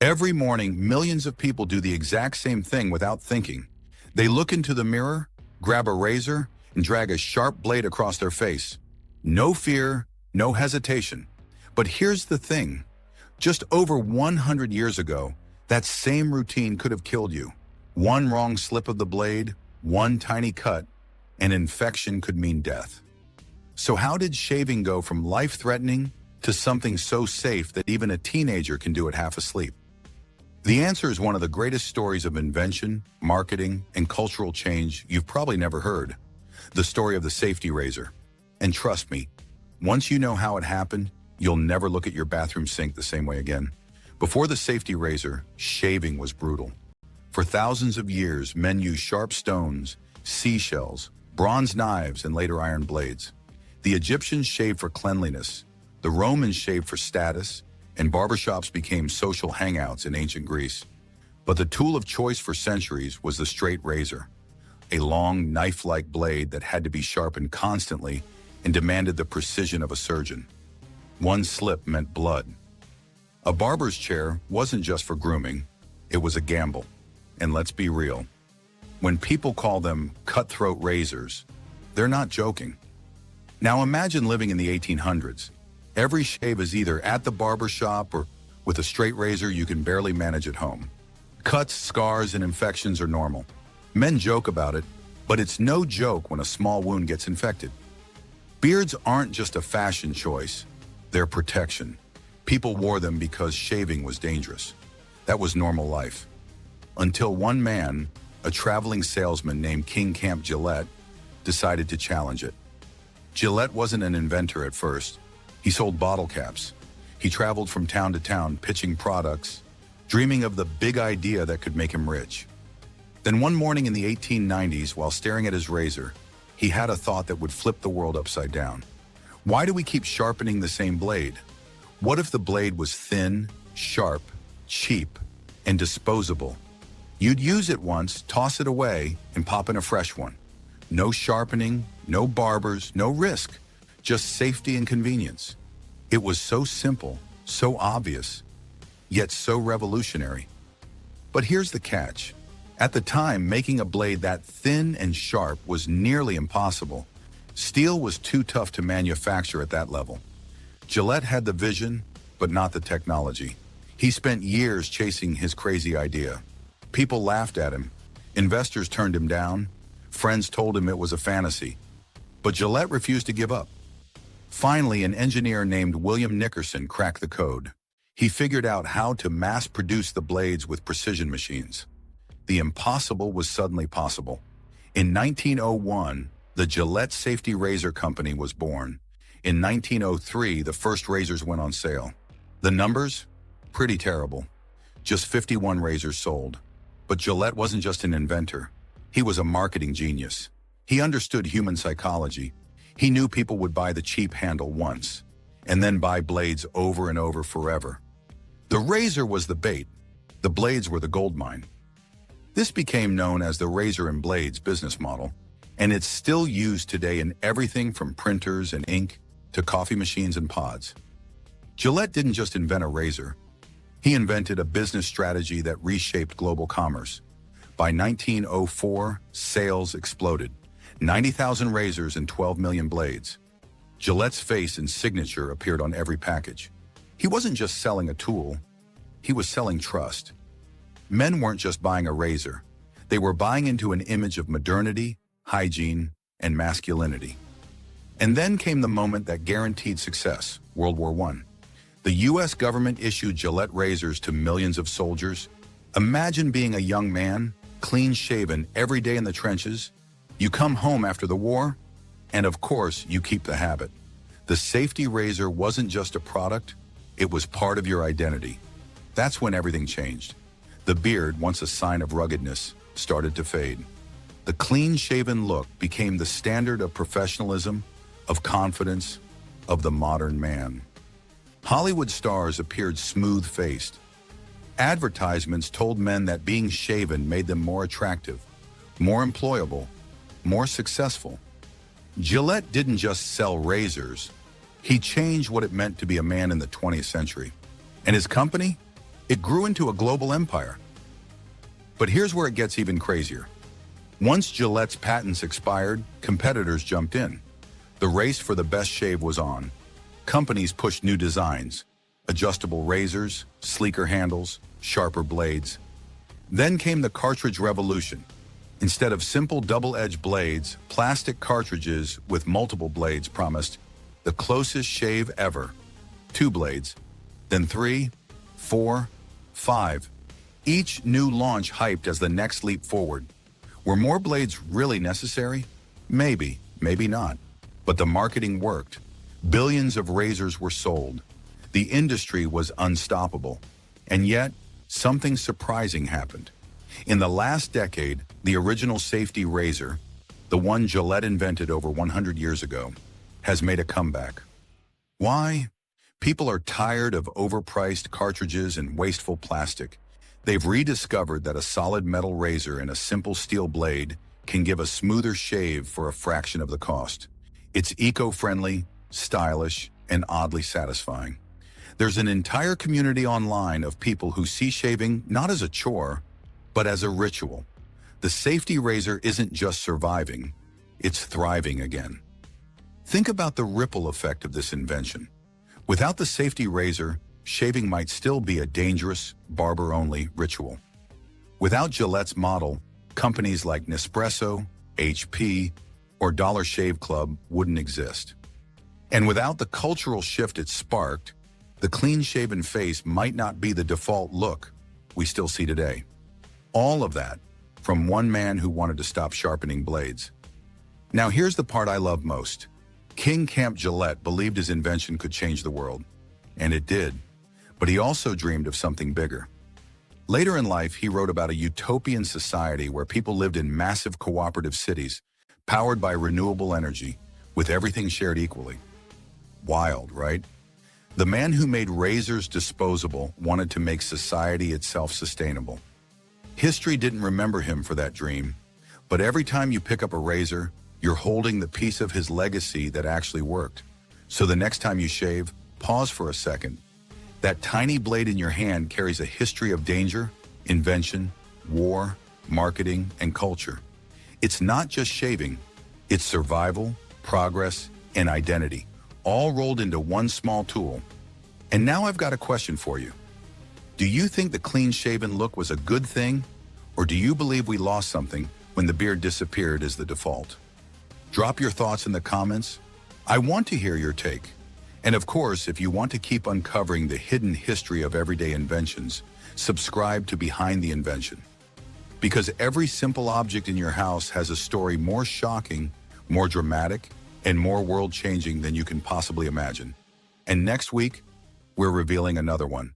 Every morning, millions of people do the exact same thing without thinking. They look into the mirror, grab a razor, and drag a sharp blade across their face. No fear, no hesitation. But here's the thing. Just over 100 years ago, that same routine could have killed you. One wrong slip of the blade, one tiny cut, and infection could mean death. So how did shaving go from life-threatening to something so safe that even a teenager can do it half asleep? The answer is one of the greatest stories of invention, marketing, and cultural change you've probably never heard. The story of the safety razor. And trust me, once you know how it happened, you'll never look at your bathroom sink the same way again. Before the safety razor, shaving was brutal. For thousands of years, men used sharp stones, seashells, bronze knives, and later iron blades. The Egyptians shaved for cleanliness, the Romans shaved for status, and barbershops became social hangouts in ancient Greece. But the tool of choice for centuries was the straight razor, a long, knife-like blade that had to be sharpened constantly and demanded the precision of a surgeon. One slip meant blood. A barber's chair wasn't just for grooming, it was a gamble. And let's be real, when people call them cutthroat razors, they're not joking. Now imagine living in the 1800s. Every shave is either at the barber shop or with a straight razor you can barely manage at home. Cuts, scars, and infections are normal. Men joke about it, but it's no joke when a small wound gets infected. Beards aren't just a fashion choice, they're protection. People wore them because shaving was dangerous. That was normal life. Until one man, a traveling salesman named King Camp Gillette, decided to challenge it. Gillette wasn't an inventor at first. He sold bottle caps. He traveled from town to town pitching products, dreaming of the big idea that could make him rich. Then one morning in the 1890s, while staring at his razor, he had a thought that would flip the world upside down. Why do we keep sharpening the same blade? What if the blade was thin, sharp, cheap, and disposable? You'd use it once, toss it away, and pop in a fresh one. No sharpening, no barbers, no risk, just safety and convenience. It was so simple, so obvious, yet so revolutionary. But here's the catch. At the time, making a blade that thin and sharp was nearly impossible. Steel was too tough to manufacture at that level. Gillette had the vision, but not the technology. He spent years chasing his crazy idea. People laughed at him. Investors turned him down. Friends told him it was a fantasy. But Gillette refused to give up. Finally, an engineer named William Nickerson cracked the code. He figured out how to mass-produce the blades with precision machines. The impossible was suddenly possible. In 1901, the Gillette Safety Razor Company was born. In 1903, the first razors went on sale. The numbers? Pretty terrible. Just 51 razors sold. But Gillette wasn't just an inventor. He was a marketing genius. He understood human psychology. He knew people would buy the cheap handle once, and then buy blades over and over forever. The razor was the bait. The blades were the gold mine. This became known as the razor and blades business model, and it's still used today in everything from printers and ink to coffee machines and pods. Gillette didn't just invent a razor. He invented a business strategy that reshaped global commerce. By 1904, sales exploded. 90,000 razors and 12 million blades. Gillette's face and signature appeared on every package. He wasn't just selling a tool, he was selling trust. Men weren't just buying a razor. They were buying into an image of modernity, hygiene, and masculinity. And then came the moment that guaranteed success, World War I. The US government issued Gillette razors to millions of soldiers. Imagine being a young man, clean-shaven every day in the trenches. You come home after the war, and of course, you keep the habit. The safety razor wasn't just a product, it was part of your identity. That's when everything changed. The beard, once a sign of ruggedness, started to fade. The clean-shaven look became the standard of professionalism, of confidence, of the modern man. Hollywood stars appeared smooth-faced. Advertisements told men that being shaven made them more attractive, more employable, more successful. Gillette didn't just sell razors. He changed what it meant to be a man in the 20th century. And his company? It grew into a global empire. But here's where it gets even crazier. Once Gillette's patents expired, competitors jumped in. The race for the best shave was on. Companies pushed new designs, adjustable razors, sleeker handles, sharper blades. Then came the cartridge revolution. Instead of simple double-edged blades, plastic cartridges with multiple blades promised the closest shave ever. 2 blades, then 3, 4, 5. Each new launch hyped as the next leap forward. Were more blades really necessary? Maybe, maybe not. But the marketing worked. Billions of razors were sold. The industry was unstoppable. And yet, something surprising happened. In the last decade, the original safety razor, the one Gillette invented over 100 years ago, has made a comeback. Why? People are tired of overpriced cartridges and wasteful plastic. They've rediscovered that a solid metal razor and a simple steel blade can give a smoother shave for a fraction of the cost. It's eco-friendly, stylish, and oddly satisfying. There's an entire community online of people who see shaving not as a chore, but as a ritual. The safety razor isn't just surviving, it's thriving again. Think about the ripple effect of this invention. Without the safety razor, shaving might still be a dangerous, barber-only ritual. Without Gillette's model, companies like Nespresso, HP, or Dollar Shave Club wouldn't exist. And without the cultural shift it sparked, the clean-shaven face might not be the default look we still see today. All of that from one man who wanted to stop sharpening blades. Now here's the part I love most. King Camp Gillette believed his invention could change the world. And it did. But he also dreamed of something bigger. Later in life, he wrote about a utopian society where people lived in massive cooperative cities, powered by renewable energy, with everything shared equally. Wild, right? The man who made razors disposable wanted to make society itself sustainable. History didn't remember him for that dream, but every time you pick up a razor, you're holding the piece of his legacy that actually worked. So the next time you shave, pause for a second. That tiny blade in your hand carries a history of danger, invention, war, marketing, and culture. It's not just shaving, it's survival, progress, and identity, all rolled into one small tool. And now I've got a question for you. Do you think the clean-shaven look was a good thing, or do you believe we lost something when the beard disappeared as the default? Drop your thoughts in the comments. I want to hear your take. And of course, if you want to keep uncovering the hidden history of everyday inventions, subscribe to Behind the Invention. Because every simple object in your house has a story more shocking, more dramatic, and more world-changing than you can possibly imagine. And next week, we're revealing another one.